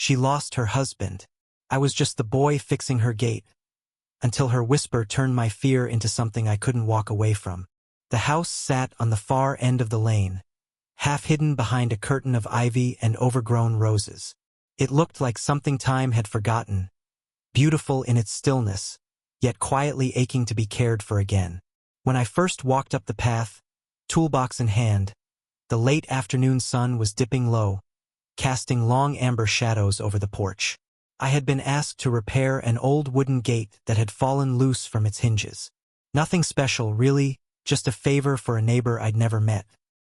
She lost her husband. I was just the boy fixing her gate. Until her whisper turned my fear into something I couldn't walk away from. The house sat on the far end of the lane, half hidden behind a curtain of ivy and overgrown roses. It looked like something time had forgotten, beautiful in its stillness, yet quietly aching to be cared for again. When I first walked up the path, toolbox in hand, the late afternoon sun was dipping low, casting long amber shadows over the porch. I had been asked to repair an old wooden gate that had fallen loose from its hinges. Nothing special, really, just a favor for a neighbor I'd never met.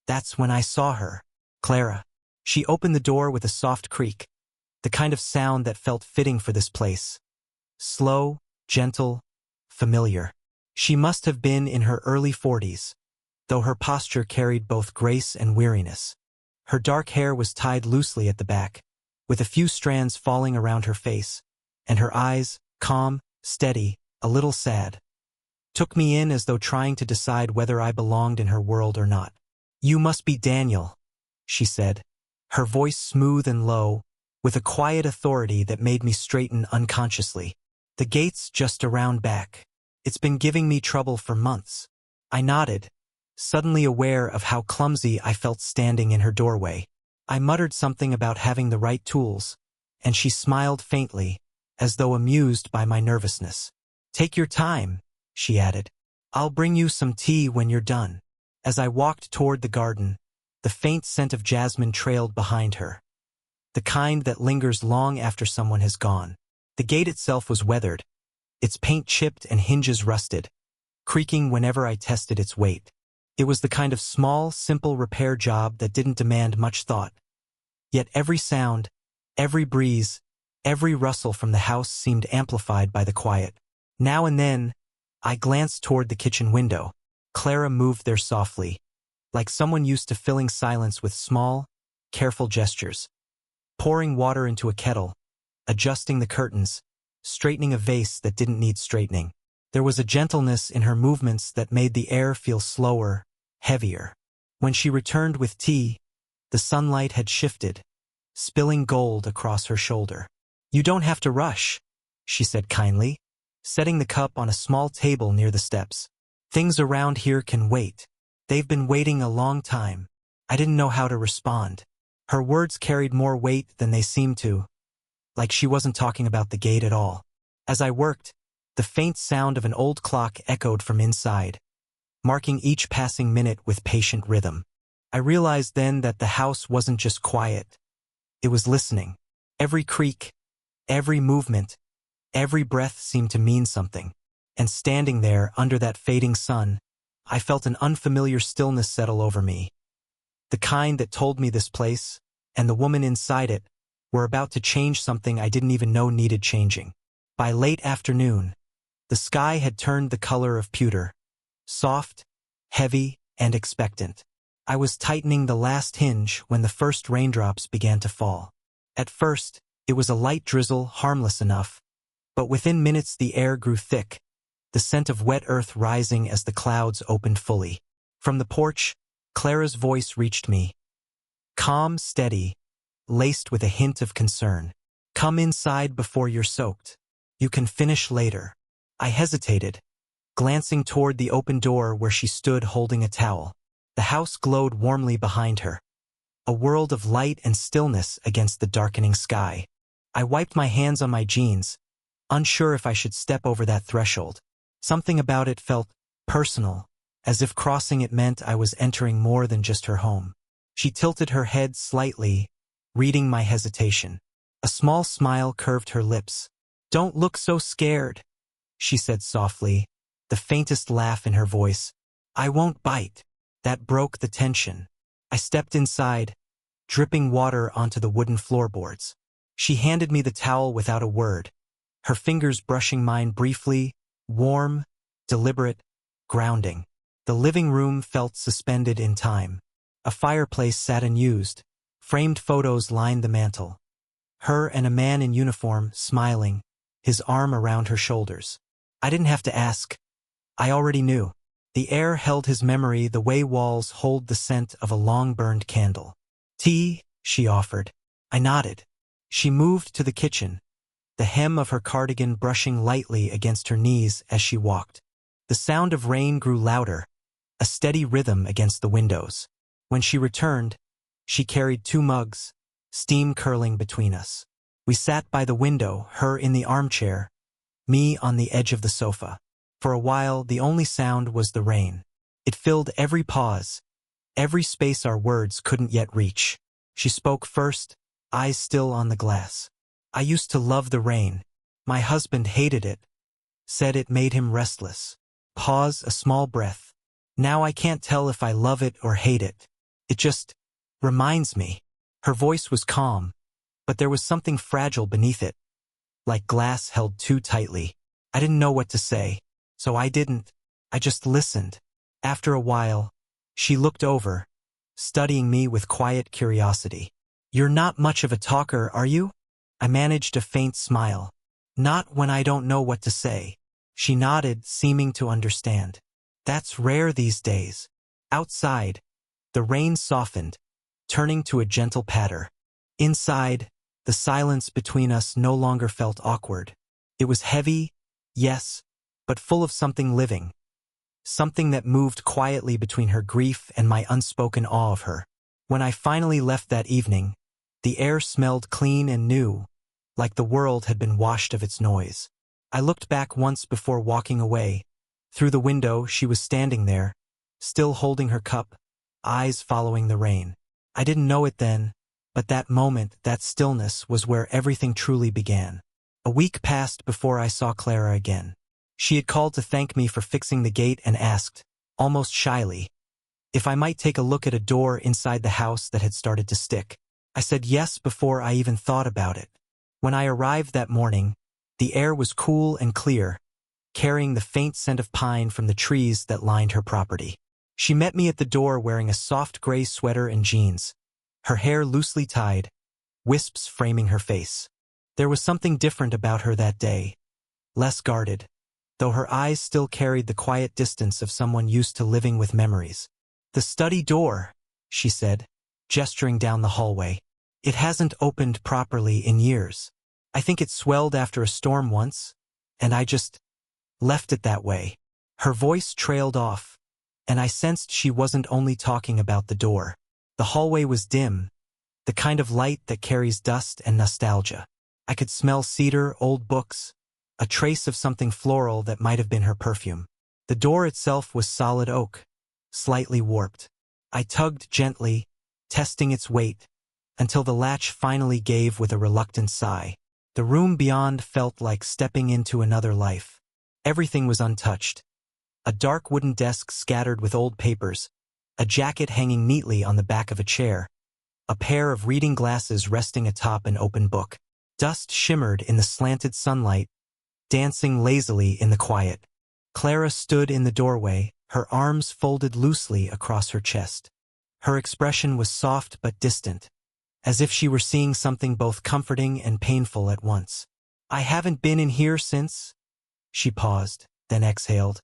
That's when I saw her, Clara. She opened the door with a soft creak, the kind of sound that felt fitting for this place. Slow, gentle, familiar. She must have been in her early 40s, though her posture carried both grace and weariness. Her dark hair was tied loosely at the back, with a few strands falling around her face, and her eyes, calm, steady, a little sad, took me in as though trying to decide whether I belonged in her world or not. "You must be Daniel," she said, her voice smooth and low, with a quiet authority that made me straighten unconsciously. "The gate's just around back. It's been giving me trouble for months." I nodded, suddenly aware of how clumsy I felt standing in her doorway. I muttered something about having the right tools, and she smiled faintly, as though amused by my nervousness. "Take your time," she added. "I'll bring you some tea when you're done." As I walked toward the garden, the faint scent of jasmine trailed behind her, the kind that lingers long after someone has gone. The gate itself was weathered, its paint chipped and hinges rusted, creaking whenever I tested its weight. It was the kind of small, simple repair job that didn't demand much thought. Yet every sound, every breeze, every rustle from the house seemed amplified by the quiet. Now and then, I glanced toward the kitchen window. Clara moved there softly, like someone used to filling silence with small, careful gestures. Pouring water into a kettle, adjusting the curtains, straightening a vase that didn't need straightening. There was a gentleness in her movements that made the air feel slower, heavier. When she returned with tea, the sunlight had shifted, spilling gold across her shoulder. "You don't have to rush," she said kindly, setting the cup on a small table near the steps. "Things around here can wait. They've been waiting a long time." I didn't know how to respond. Her words carried more weight than they seemed to, like she wasn't talking about the gate at all. As I worked, the faint sound of an old clock echoed from inside, marking each passing minute with patient rhythm. I realized then that the house wasn't just quiet. It was listening. Every creak, every movement, every breath seemed to mean something. And standing there under that fading sun, I felt an unfamiliar stillness settle over me. The kind that told me this place, and the woman inside it, were about to change something I didn't even know needed changing. By late afternoon, the sky had turned the color of pewter, soft, heavy, and expectant. I was tightening the last hinge when the first raindrops began to fall. At first, it was a light drizzle, harmless enough, but within minutes the air grew thick, the scent of wet earth rising as the clouds opened fully. From the porch, Clara's voice reached me, calm, steady, laced with a hint of concern. "Come inside before you're soaked. You can finish later." I hesitated, glancing toward the open door where she stood holding a towel. The house glowed warmly behind her, a world of light and stillness against the darkening sky. I wiped my hands on my jeans, unsure if I should step over that threshold. Something about it felt personal, as if crossing it meant I was entering more than just her home. She tilted her head slightly, reading my hesitation. A small smile curved her lips. "Don't look so scared," she said softly, the faintest laugh in her voice. "I won't bite." That broke the tension. I stepped inside, dripping water onto the wooden floorboards. She handed me the towel without a word, her fingers brushing mine briefly, warm, deliberate, grounding. The living room felt suspended in time. A fireplace sat unused. Framed photos lined the mantel. Her and a man in uniform, smiling, his arm around her shoulders. I didn't have to ask. I already knew. The air held his memory the way walls hold the scent of a long-burned candle. "Tea," she offered. I nodded. She moved to the kitchen, the hem of her cardigan brushing lightly against her knees as she walked. The sound of rain grew louder, a steady rhythm against the windows. When she returned, she carried 2 mugs, steam curling between us. We sat by the window, her in the armchair, me on the edge of the sofa. For a while, the only sound was the rain. It filled every pause, every space our words couldn't yet reach. She spoke first, eyes still on the glass. I used to love the rain. My husband hated it, said it made him restless. Pause, a small breath. Now I can't tell if I love it or hate it. It just reminds me. Her voice was calm, but there was something fragile beneath it, like glass held too tightly. I didn't know what to say, so I didn't. I just listened. After a while, she looked over, studying me with quiet curiosity. You're not much of a talker, are you? I managed a faint smile. Not when I don't know what to say. She nodded, seeming to understand. That's rare these days. Outside, the rain softened, turning to a gentle patter. Inside, the silence between us no longer felt awkward. It was heavy, yes, but full of something living. Something that moved quietly between her grief and my unspoken awe of her. When I finally left that evening, the air smelled clean and new, like the world had been washed of its noise. I looked back once before walking away. Through the window, she was standing there, still holding her cup, eyes following the rain. I didn't know it then, but that moment, that stillness, was where everything truly began. A week passed before I saw Clara again. She had called to thank me for fixing the gate and asked, almost shyly, if I might take a look at a door inside the house that had started to stick. I said yes before I even thought about it. When I arrived that morning, the air was cool and clear, carrying the faint scent of pine from the trees that lined her property. She met me at the door wearing a soft gray sweater and jeans, her hair loosely tied, wisps framing her face. There was something different about her that day, less guarded, though her eyes still carried the quiet distance of someone used to living with memories. The study door, she said, gesturing down the hallway. It hasn't opened properly in years. I think it swelled after a storm once, and I just left it that way. Her voice trailed off, and I sensed she wasn't only talking about the door. The hallway was dim, the kind of light that carries dust and nostalgia. I could smell cedar, old books, a trace of something floral that might have been her perfume. The door itself was solid oak, slightly warped. I tugged gently, testing its weight, until the latch finally gave with a reluctant sigh. The room beyond felt like stepping into another life. Everything was untouched. A dark wooden desk scattered with old papers, a jacket hanging neatly on the back of a chair, a pair of reading glasses resting atop an open book. Dust shimmered in the slanted sunlight, dancing lazily in the quiet. Clara stood in the doorway, her arms folded loosely across her chest. Her expression was soft but distant, as if she were seeing something both comforting and painful at once. I haven't been in here since. She paused, then exhaled.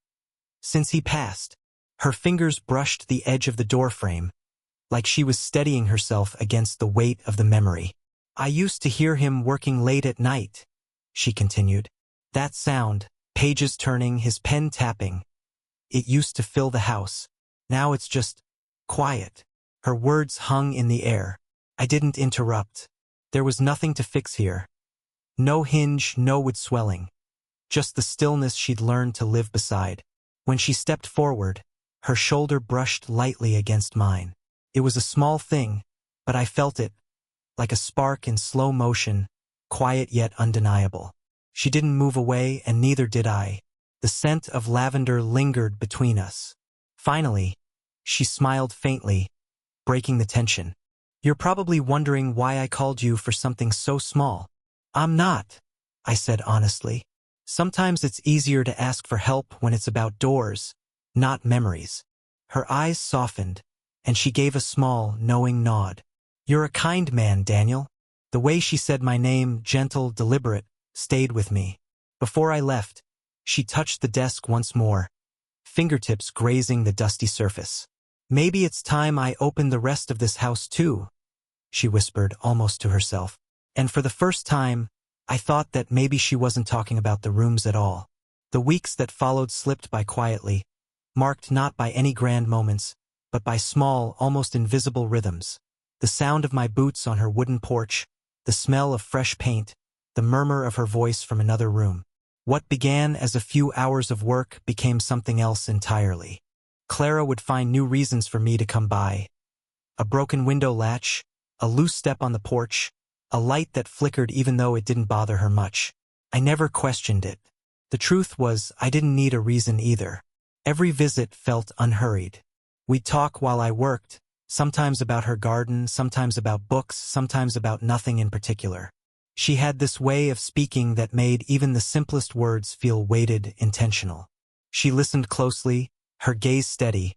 Since he passed. Her fingers brushed the edge of the doorframe, like she was steadying herself against the weight of the memory. I used to hear him working late at night, she continued. That sound, pages turning, his pen tapping. It used to fill the house. Now it's just quiet. Her words hung in the air. I didn't interrupt. There was nothing to fix here. No hinge, no wood swelling. Just the stillness she'd learned to live beside. When she stepped forward, her shoulder brushed lightly against mine. It was a small thing, but I felt it, like a spark in slow motion, quiet yet undeniable. She didn't move away, and neither did I. The scent of lavender lingered between us. Finally, she smiled faintly, breaking the tension. You're probably wondering why I called you for something so small. I'm not, I said honestly. Sometimes it's easier to ask for help when it's about doors, not memories. Her eyes softened, and she gave a small, knowing nod. You're a kind man, Daniel. The way she said my name, gentle, deliberate, stayed with me. Before I left, she touched the desk once more, fingertips grazing the dusty surface. Maybe it's time I opened the rest of this house too, she whispered almost to herself. And for the first time, I thought that maybe she wasn't talking about the rooms at all. The weeks that followed slipped by quietly, marked not by any grand moments, but by small, almost invisible rhythms. The sound of my boots on her wooden porch, the smell of fresh paint, the murmur of her voice from another room. What began as a few hours of work became something else entirely. Clara would find new reasons for me to come by. A broken window latch, a loose step on the porch, a light that flickered even though it didn't bother her much. I never questioned it. The truth was, I didn't need a reason either. Every visit felt unhurried. We'd talk while I worked, sometimes about her garden, sometimes about books, sometimes about nothing in particular. She had this way of speaking that made even the simplest words feel weighted, intentional. She listened closely, her gaze steady,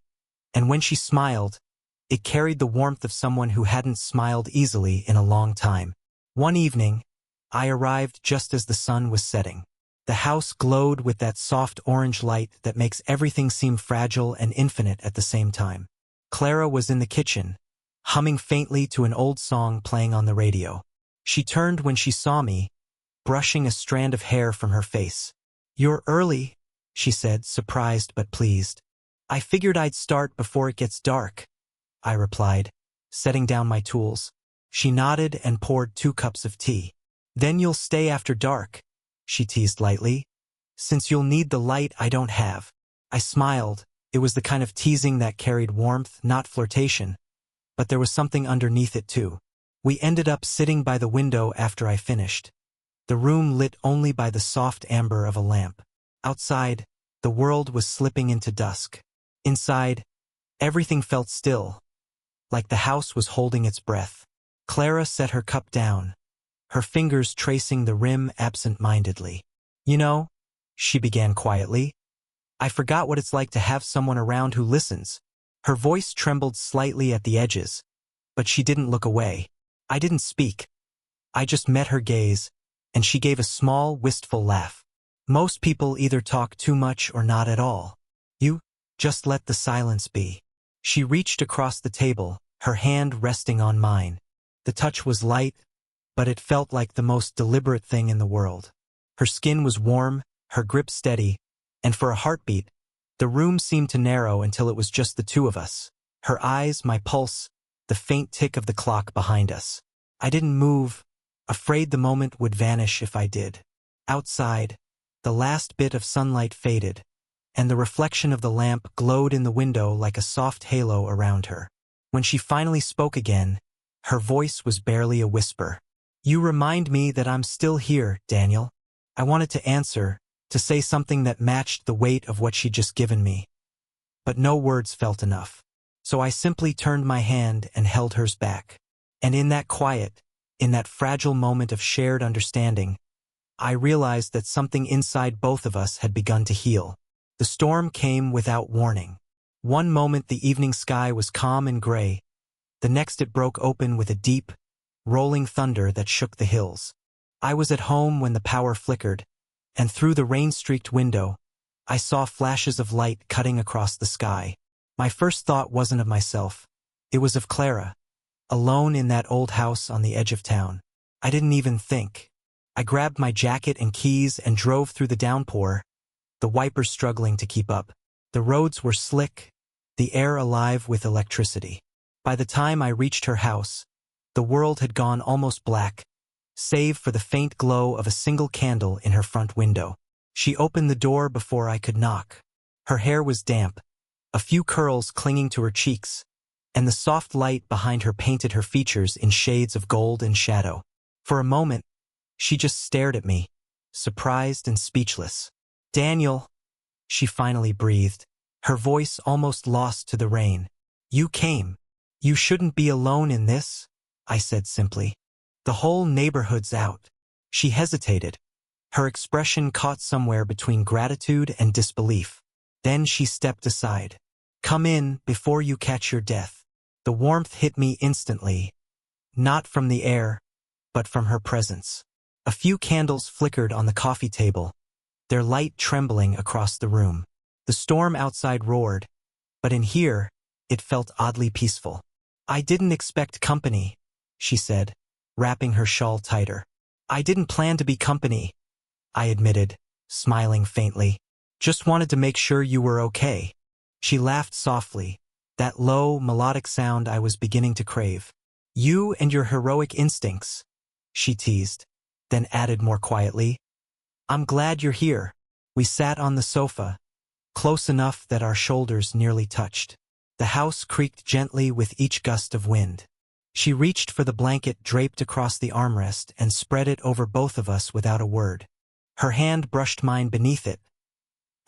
and when she smiled, it carried the warmth of someone who hadn't smiled easily in a long time. One evening, I arrived just as the sun was setting. The house glowed with that soft orange light that makes everything seem fragile and infinite at the same time. Clara was in the kitchen, humming faintly to an old song playing on the radio. She turned when she saw me, brushing a strand of hair from her face. "You're early," she said, surprised but pleased. "I figured I'd start before it gets dark," I replied, setting down my tools. She nodded and poured 2 cups of tea. "Then you'll stay after dark," she teased lightly, "since you'll need the light I don't have." I smiled. It was the kind of teasing that carried warmth, not flirtation, but there was something underneath it too. We ended up sitting by the window after I finished, the room lit only by the soft amber of a lamp. Outside, the world was slipping into dusk. Inside, everything felt still, like the house was holding its breath. Clara set her cup down, her fingers tracing the rim absent-mindedly. "You know," she began quietly, "I forgot what it's like to have someone around who listens." Her voice trembled slightly at the edges, but she didn't look away. I didn't speak. I just met her gaze, and she gave a small, wistful laugh. "Most people either talk too much or not at all. You just let the silence be." She reached across the table, her hand resting on mine. The touch was light, but it felt like the most deliberate thing in the world. Her skin was warm, her grip steady, and for a heartbeat, the room seemed to narrow until it was just the two of us. Her eyes, my pulse, the faint tick of the clock behind us. I didn't move, afraid the moment would vanish if I did. Outside, the last bit of sunlight faded, and the reflection of the lamp glowed in the window like a soft halo around her. When she finally spoke again, her voice was barely a whisper. "You remind me that I'm still here, Daniel." I wanted to answer, to say something that matched the weight of what she'd just given me, but no words felt enough. So I simply turned my hand and held hers back. And in that quiet, in that fragile moment of shared understanding, I realized that something inside both of us had begun to heal. The storm came without warning. One moment the evening sky was calm and gray, the next it broke open with a deep, rolling thunder that shook the hills. I was at home when the power flickered, and through the rain-streaked window, I saw flashes of light cutting across the sky. My first thought wasn't of myself. It was of Clara, alone in that old house on the edge of town. I didn't even think. I grabbed my jacket and keys and drove through the downpour, the wipers struggling to keep up. The roads were slick, the air alive with electricity. By the time I reached her house, the world had gone almost black, save for the faint glow of a single candle in her front window. She opened the door before I could knock. Her hair was damp, a few curls clinging to her cheeks, and the soft light behind her painted her features in shades of gold and shadow. For a moment, she just stared at me, surprised and speechless. "Daniel," she finally breathed, her voice almost lost to the rain. "You came. You shouldn't be alone in this," I said simply. "The whole neighborhood's out." She hesitated, her expression caught somewhere between gratitude and disbelief. Then she stepped aside. "Come in before you catch your death." The warmth hit me instantly, not from the air, but from her presence. A few candles flickered on the coffee table, their light trembling across the room. The storm outside roared, but in here, it felt oddly peaceful. "I didn't expect company," she said, wrapping her shawl tighter. I didn't plan to be company, I admitted, smiling faintly. Just wanted to make sure you were okay. She laughed softly, that low, melodic sound I was beginning to crave. You and your heroic instincts, she teased, then added more quietly. I'm glad you're here. We sat on the sofa, close enough that our shoulders nearly touched. The house creaked gently with each gust of wind. She reached for the blanket draped across the armrest and spread it over both of us without a word. Her hand brushed mine beneath it.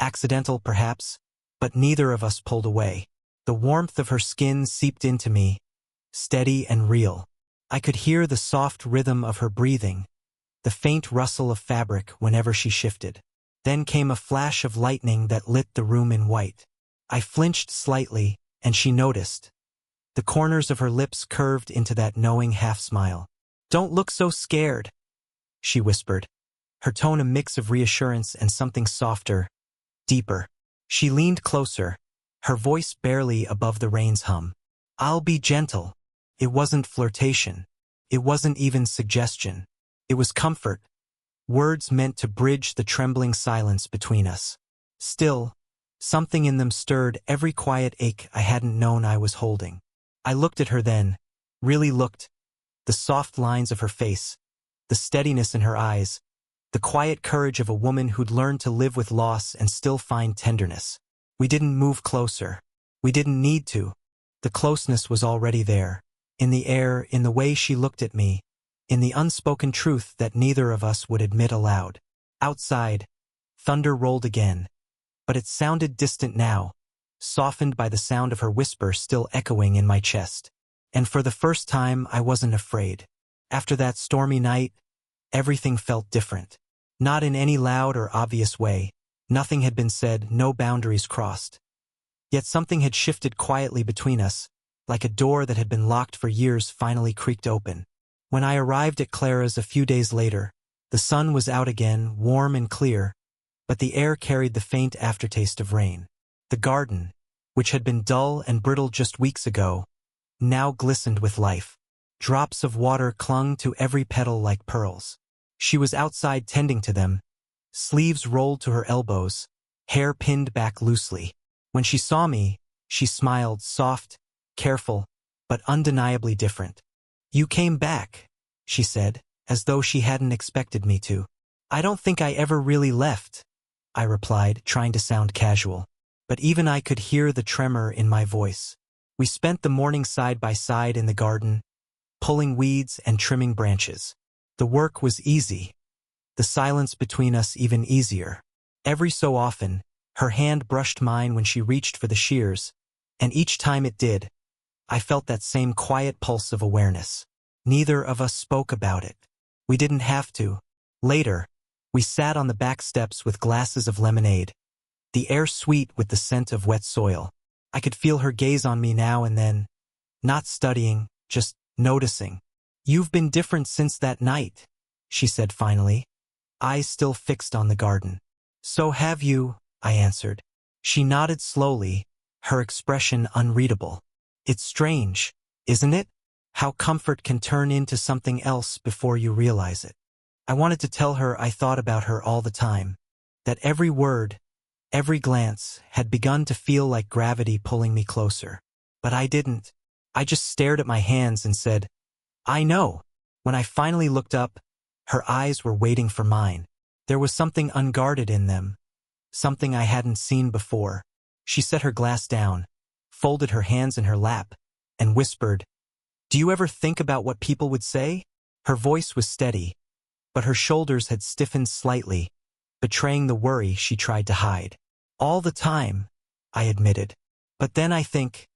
Accidental, perhaps, but neither of us pulled away. The warmth of her skin seeped into me, steady and real. I could hear the soft rhythm of her breathing, the faint rustle of fabric whenever she shifted. Then came a flash of lightning that lit the room in white. I flinched slightly, and she noticed. The corners of her lips curved into that knowing half-smile. Don't look so scared, she whispered, her tone a mix of reassurance and something softer, deeper. She leaned closer, her voice barely above the rain's hum. I'll be gentle. It wasn't flirtation. It wasn't even suggestion. It was comfort. Words meant to bridge the trembling silence between us. Still, something in them stirred every quiet ache I hadn't known I was holding. I looked at her then, really looked. The soft lines of her face, the steadiness in her eyes, the quiet courage of a woman who'd learned to live with loss and still find tenderness. We didn't move closer. We didn't need to. The closeness was already there, in the air, in the way she looked at me, in the unspoken truth that neither of us would admit aloud. Outside, thunder rolled again, but it sounded distant now, softened by the sound of her whisper still echoing in my chest. And for the first time, I wasn't afraid. After that stormy night, everything felt different. Not in any loud or obvious way. Nothing had been said, no boundaries crossed. Yet something had shifted quietly between us, like a door that had been locked for years finally creaked open. When I arrived at Clara's a few days later, the sun was out again, warm and clear, but the air carried the faint aftertaste of rain. The garden, which had been dull and brittle just weeks ago, now glistened with life. Drops of water clung to every petal like pearls. She was outside tending to them, sleeves rolled to her elbows, hair pinned back loosely. When she saw me, she smiled, soft, careful, but undeniably different. You came back, she said, as though she hadn't expected me to. I don't think I ever really left, I replied, trying to sound casual. But even I could hear the tremor in my voice. We spent the morning side by side in the garden, pulling weeds and trimming branches. The work was easy. The silence between us even easier. Every so often, her hand brushed mine when she reached for the shears, and each time it did, I felt that same quiet pulse of awareness. Neither of us spoke about it. We didn't have to. Later, we sat on the back steps with glasses of lemonade, the air sweet with the scent of wet soil. I could feel her gaze on me now and then, not studying, just noticing. You've been different since that night, she said finally, eyes still fixed on the garden. So have you, I answered. She nodded slowly, her expression unreadable. It's strange, isn't it? How comfort can turn into something else before you realize it. I wanted to tell her I thought about her all the time, that every word, every glance had begun to feel like gravity pulling me closer. But I didn't. I just stared at my hands and said, I know. When I finally looked up, her eyes were waiting for mine. There was something unguarded in them, something I hadn't seen before. She set her glass down, folded her hands in her lap, and whispered, Do you ever think about what people would say? Her voice was steady, but her shoulders had stiffened slightly, betraying the worry she tried to hide. All the time, I admitted. But then I think,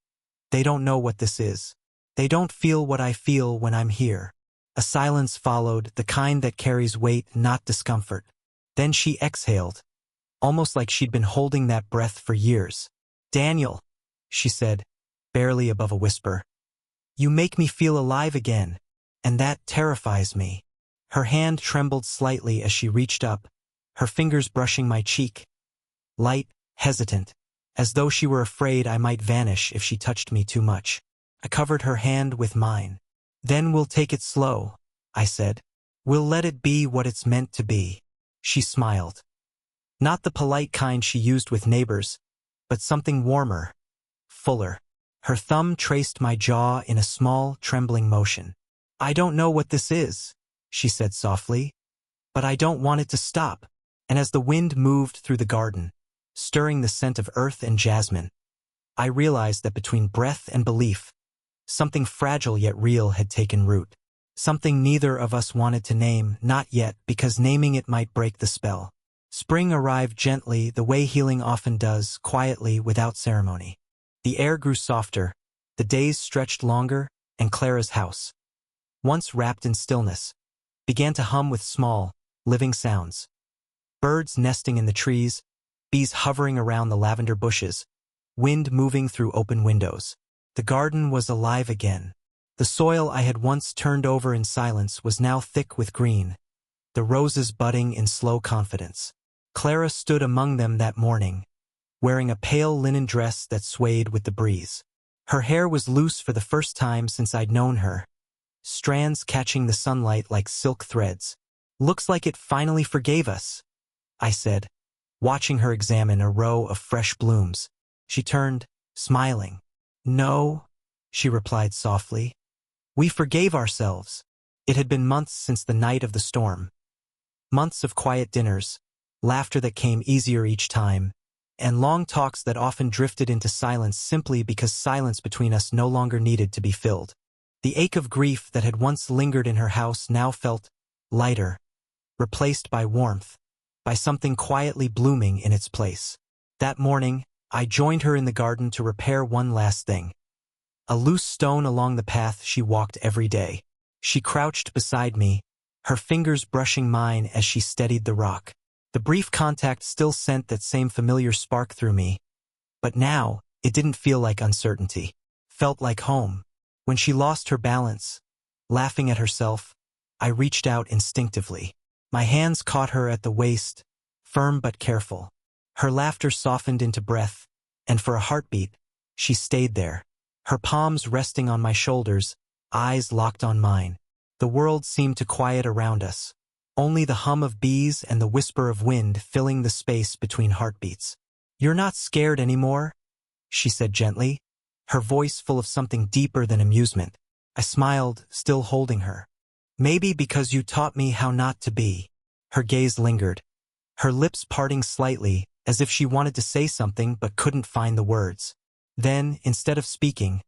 they don't know what this is. They don't feel what I feel when I'm here. A silence followed, the kind that carries weight, not discomfort. Then she exhaled, almost like she'd been holding that breath for years. Daniel, she said, barely above a whisper. You make me feel alive again, and that terrifies me. Her hand trembled slightly as she reached up, her fingers brushing my cheek. Light, hesitant, as though she were afraid I might vanish if she touched me too much. I covered her hand with mine. Then we'll take it slow, I said. We'll let it be what it's meant to be. She smiled. Not the polite kind she used with neighbors, but something warmer, fuller. Her thumb traced my jaw in a small, trembling motion. I don't know what this is, she said softly, but I don't want it to stop. And as the wind moved through the garden, stirring the scent of earth and jasmine, I realized that between breath and belief, something fragile yet real had taken root. Something neither of us wanted to name, not yet, because naming it might break the spell. Spring arrived gently, the way healing often does, quietly, without ceremony. The air grew softer, the days stretched longer, and Clara's house, once wrapped in stillness, began to hum with small, living sounds. Birds nesting in the trees, bees hovering around the lavender bushes, wind moving through open windows. The garden was alive again. The soil I had once turned over in silence was now thick with green, the roses budding in slow confidence. Clara stood among them that morning, wearing a pale linen dress that swayed with the breeze. Her hair was loose for the first time since I'd known her, strands catching the sunlight like silk threads. Looks like it finally forgave us, I said, watching her examine a row of fresh blooms. She turned, smiling. No, she replied softly. We forgave ourselves. It had been months since the night of the storm. Months of quiet dinners, laughter that came easier each time, and long talks that often drifted into silence simply because silence between us no longer needed to be filled. The ache of grief that had once lingered in her house now felt lighter, replaced by warmth, by something quietly blooming in its place. That morning, I joined her in the garden to repair one last thing. A loose stone along the path she walked every day. She crouched beside me, her fingers brushing mine as she steadied the rock. The brief contact still sent that same familiar spark through me, but now it didn't feel like uncertainty. Felt like home. When she lost her balance, laughing at herself, I reached out instinctively. My hands caught her at the waist, firm but careful. Her laughter softened into breath, and for a heartbeat, she stayed there. Her palms resting on my shoulders, eyes locked on mine. The world seemed to quiet around us. Only the hum of bees and the whisper of wind filling the space between heartbeats. You're not scared anymore? She said gently, her voice full of something deeper than amusement. I smiled, still holding her. Maybe because you taught me how not to be. Her gaze lingered, her lips parting slightly, as if she wanted to say something but couldn't find the words. Then, instead of speaking,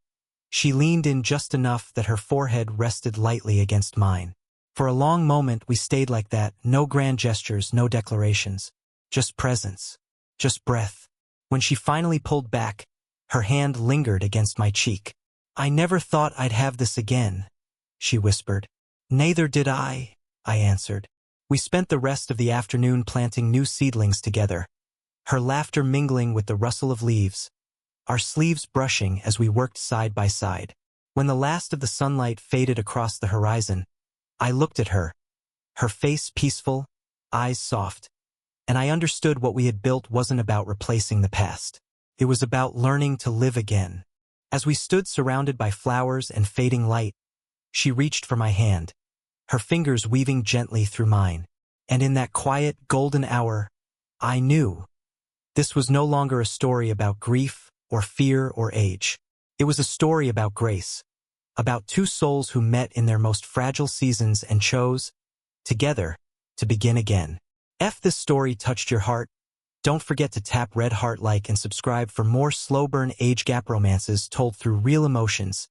she leaned in just enough that her forehead rested lightly against mine. For a long moment we stayed like that, no grand gestures, no declarations. Just presence. Just breath. When she finally pulled back, her hand lingered against my cheek. I never thought I'd have this again, she whispered. Neither did I answered. We spent the rest of the afternoon planting new seedlings together, her laughter mingling with the rustle of leaves, our sleeves brushing as we worked side by side. When the last of the sunlight faded across the horizon, I looked at her, her face peaceful, eyes soft, and I understood what we had built wasn't about replacing the past. It was about learning to live again. As we stood surrounded by flowers and fading light, she reached for my hand, her fingers weaving gently through mine. And in that quiet, golden hour, I knew this was no longer a story about grief or fear or age. It was a story about grace, about two souls who met in their most fragile seasons and chose, together, to begin again. If this story touched your heart, don't forget to tap red heart like and subscribe for more slow-burn age gap romances told through real emotions,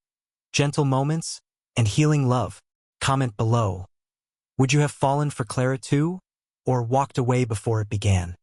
gentle moments, and healing love. Comment below. Would you have fallen for Clara too, or walked away before it began?